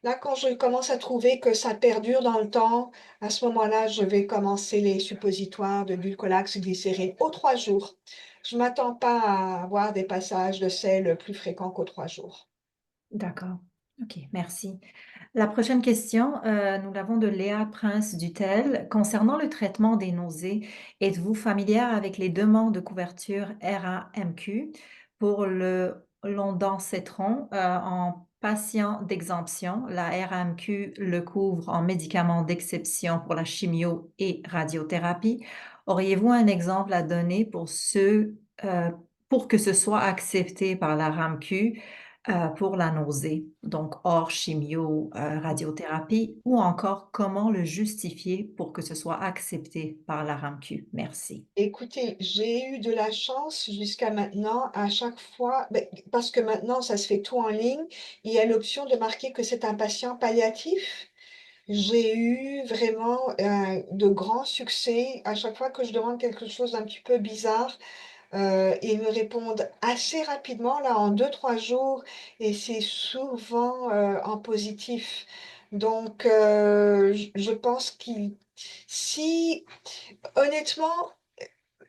Là, quand je commence à trouver que ça perdure dans le temps, à ce moment-là, je vais commencer les suppositoires de Dulcolax, glycérine aux 3 jours. Je m'attends pas à avoir des passages de sel plus fréquents qu'aux 3 jours. D'accord. OK, merci. La prochaine question, nous l'avons de Léa Prince-Dutel. Concernant le traitement des nausées, êtes-vous familière avec les demandes de couverture RAMQ pour le l'ondansetron, en patient d'exemption? La RAMQ le couvre en médicaments d'exception pour la chimio et radiothérapie. Auriez-vous un exemple à donner pour que ce soit accepté par la RAMQ? Pour la nausée, donc hors chimio, radiothérapie, ou encore comment le justifier pour que ce soit accepté par la RAMQ? Merci. Écoutez, j'ai eu de la chance jusqu'à maintenant à chaque fois, beh, parce que maintenant ça se fait tout en ligne, il y a l'option de marquer que c'est un patient palliatif. J'ai eu vraiment, de grands succès à chaque fois que je demande quelque chose d'un petit peu bizarre, ils me répondent assez rapidement, là, en 2 3 jours, et c'est souvent, en positif. Donc, je pense qu'il si honnêtement,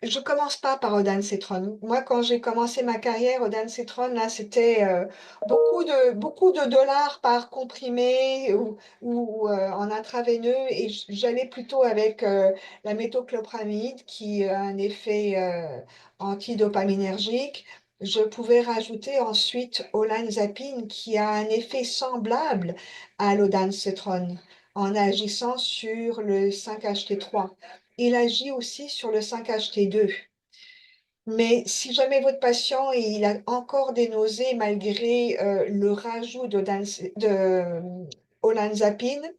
je commence pas par Odansetron. Moi, quand j'ai commencé ma carrière, Odansetron, là, c'était, beaucoup de dollars par comprimé ou en intraveineux, et j'allais plutôt avec, la méthoclopramide qui a un effet, antidopaminergique. Je pouvais rajouter ensuite olanzapine qui a un effet semblable à l'Odansetron en agissant sur le 5-HT3. Il agit aussi sur le 5-HT2. Mais si jamais votre patient il a encore des nausées malgré, le rajout olanzapine,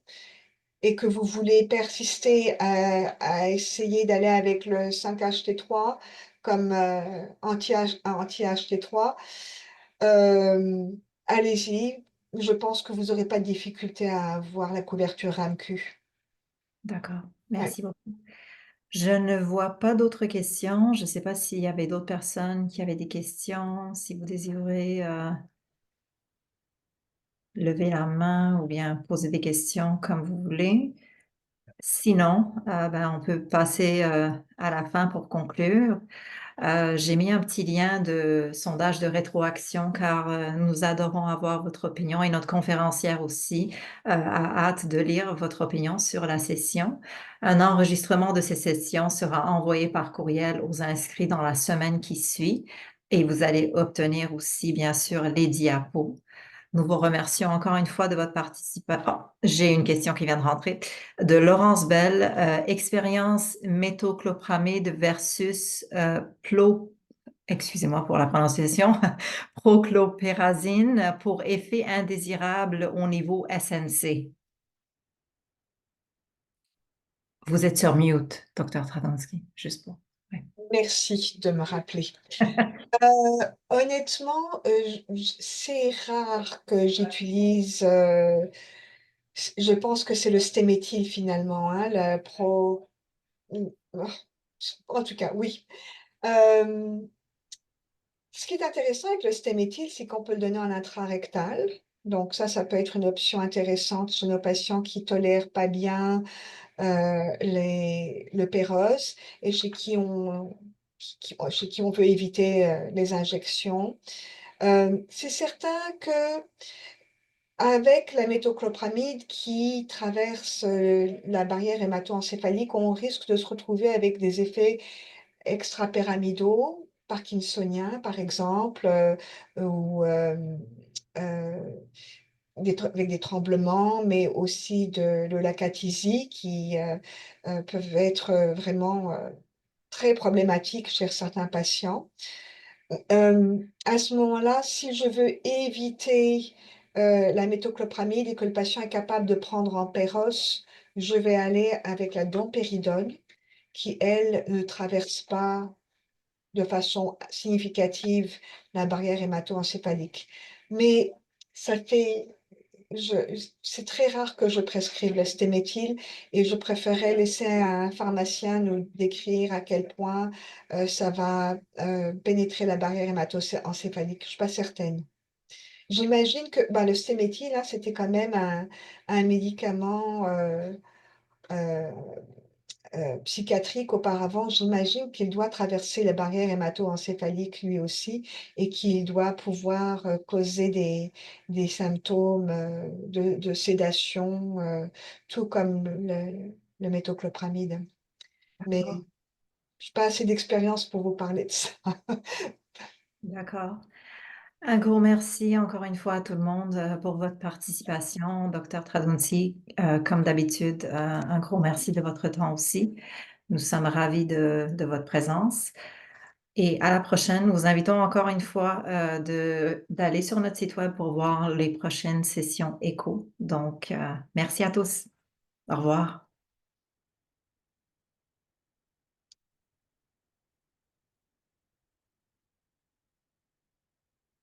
et que vous voulez persister à essayer d'aller avec le 5-HT3 comme, anti-HT3, allez-y. Je pense que vous aurez pas de difficulté à avoir la couverture RAMQ. D'accord, Ouais. merci beaucoup. Je ne vois pas d'autres questions. Je ne sais pas s'il y avait d'autres personnes qui avaient des questions, si vous désirez, lever la main ou bien poser des questions comme vous voulez. Sinon, ben, on peut passer, à la fin pour conclure. J'ai mis un petit lien de sondage de rétroaction car, nous adorons avoir votre opinion et notre conférencière aussi, a hâte de lire votre opinion sur la session. Un enregistrement de ces sessions sera envoyé par courriel aux inscrits dans la semaine qui suit et vous allez obtenir aussi bien sûr les diapos. Nous vous remercions encore une fois de votre participation. Ah, j'ai une question qui vient de rentrer. De Laurence Bell, expérience méthoclopramide versus excusez-moi pour la prononciation, prochlorperazine pour effet indésirable au niveau SNC. Vous êtes sur mute, docteur Travansky, juste pour. Ouais. Merci de me rappeler. Honnêtement, c'est rare que j'utilise, je pense que c'est le stéméthyle finalement, hein, le pro mmh, oh, en tout cas, oui. Ce qui est intéressant avec le stéméthyle, c'est qu'on peut le donner en intrarectal. Donc ça peut être une option intéressante chez nos patients qui tolèrent pas bien, le Pérose et chez qui on veut éviter, les injections. C'est certain qu'avec la métoclopramide qui traverse, la barrière hémato-encéphalique, on risque de se retrouver avec des effets extrapyramidaux, parkinsoniens par exemple, ou heu, avec des tremblements, mais aussi de l'acathisie qui, peuvent être, vraiment, très problématiques chez certains patients. À ce moment-là, si je veux éviter, la métoclopramide et que le patient est capable de prendre en Péros, je vais aller avec la dompéridone qui, elle, ne traverse pas de façon significative la barrière hémato-encéphalique. Mais ça fait je c'est très rare que je prescrive l'estéméthyle et je préférerais laisser un pharmacien nous décrire à quel point, ça va, pénétrer la barrière hémato-encéphalique. Je suis pas certaine. J'imagine que, bah, le stéméthyle, là, c'était quand même un médicament, heu psychiatrique auparavant, j'imagine qu'il doit traverser la barrière hémato-encéphalique lui aussi et qu'il doit pouvoir, causer des symptômes, de sédation, tout comme le métoclopramide. D'accord, Mais j'ai pas assez d'expérience pour vous parler de ça. d'accord. Un gros merci encore une fois à tout le monde pour votre participation. Docteur Tradunsi, comme d'habitude, un gros merci de votre temps aussi. Nous sommes ravis de votre présence. Et à la prochaine, nous vous invitons encore une fois d'aller sur notre site web pour voir les prochaines sessions écho. Donc, merci à tous. Au revoir.